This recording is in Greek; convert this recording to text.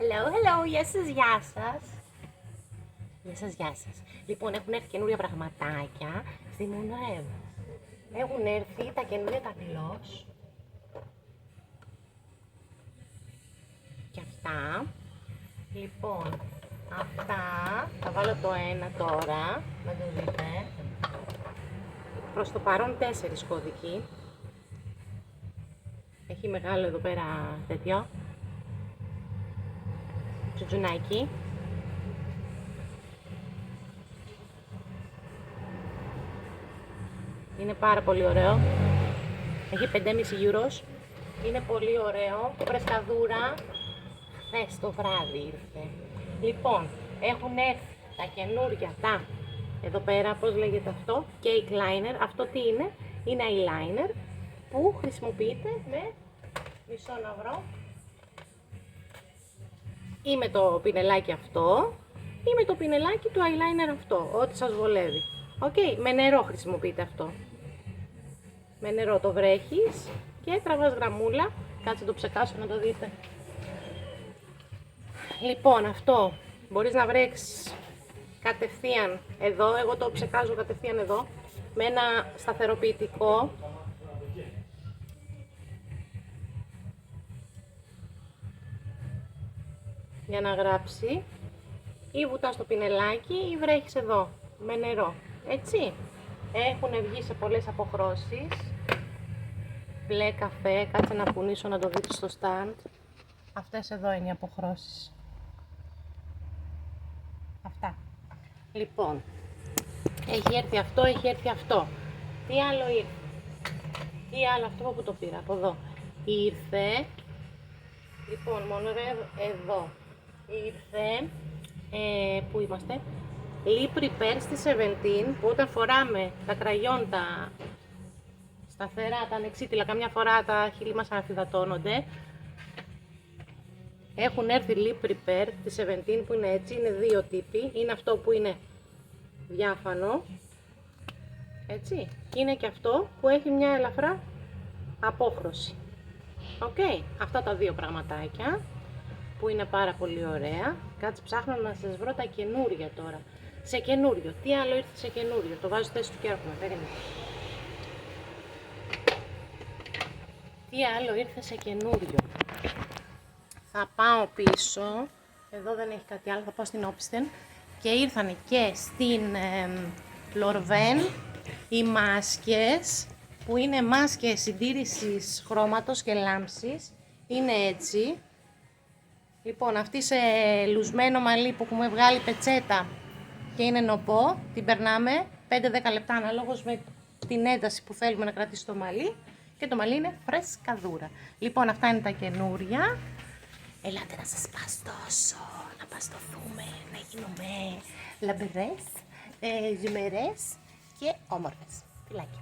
Hello, γεια σας, γεια σας. Γεια σας. Λοιπόν, έχουν έρθει καινούρια πραγματάκια στη Monoev. Έχουν έρθει τα καινούρια τα gloss. Και αυτά. Λοιπόν, αυτά θα βάλω το ένα τώρα, να το δείτε. Προς το παρόν 4 κώδικοι. Έχει μεγάλο εδώ πέρα τέτοιο τζουτζουνάκι. Είναι πάρα πολύ ωραίο. Έχει 5,5 euros. Είναι πολύ ωραίο. Πρεσκαδούρα. Χθες το βράδυ ήρθε. Λοιπόν, έχουν έρθει τα καινούρια τα εδώ πέρα, πώς λέγεται αυτό, cake liner. Αυτό τι είναι? Είναι eyeliner που χρησιμοποιείται με μισό να βρω, ή με το πινελάκι αυτό ή με το πινελάκι του eyeliner αυτό, ό,τι σας βολεύει. Με νερό χρησιμοποιείται αυτό. Με νερό το βρέχεις και τραβάς γραμμούλα. Κάτσε το ψεκάσω να το δείτε. Λοιπόν, αυτό μπορείς να βρέξεις κατευθείαν εδώ. Εγώ το ψεκάζω κατευθείαν εδώ με ένα σταθεροποιητικό. Για να γράψει, ή βουτάς το πινελάκι ή βρέχεις εδώ με νερό, έτσι. Έχουν βγει σε πολλές αποχρώσεις. Μπλε καφέ, κάτσε να κουνήσω να το δείτε στο stand. Αυτές εδώ είναι οι αποχρώσεις. Αυτά. Λοιπόν, έχει έρθει αυτό, έχει έρθει αυτό. Τι άλλο ήρθε? Τι άλλο, αυτό που το πήρα, από εδώ. Ήρθε, λοιπόν, μόνο εδώ. Ήρθε, πού είμαστε? Lip Repair στη 17, που όταν φοράμε τα κραγιόν, τα σταθερά, τα ανεξίτηλα, καμιά φορά τα χείλη μας αναφυδατώνονται. Έχουν έρθει Lip Repair τη 17 που είναι έτσι, είναι δύο τύποι. Είναι αυτό που είναι διάφανο, έτσι, και είναι και αυτό που έχει μια ελαφρά απόχρωση. Αυτά τα δύο πραγματάκια που είναι πάρα πολύ ωραία. Κάτσε, ψάχνω να σας βρω τα καινούρια τώρα. Σε καινούριο, τι άλλο ήρθε σε καινούριο? Το βάζω θέση του και έρχομαι, περίμενε. Τι άλλο ήρθε σε καινούριο? Θα πάω πίσω, εδώ δεν έχει κάτι άλλο, θα πάω στην Όπιστεν. Και ήρθαν και στην Λορβέν οι μάσκες, που είναι μάσκες συντήρησης χρώματος και λάμψης. Είναι έτσι. Λοιπόν, αυτή σε λουσμένο μαλλί που έχουμε βγάλει πετσέτα και είναι νοπό, την περνάμε 5-10 λεπτά αναλόγως με την ένταση που θέλουμε να κρατήσει το μαλλί, και το μαλλί είναι φρεσκαδούρα. Λοιπόν, αυτά είναι τα καινούρια. Ελάτε να σας παστώσω, να παστοθούμε, να γίνουμε λαμπερές, ζουμερές και όμορφες. Φιλάκια.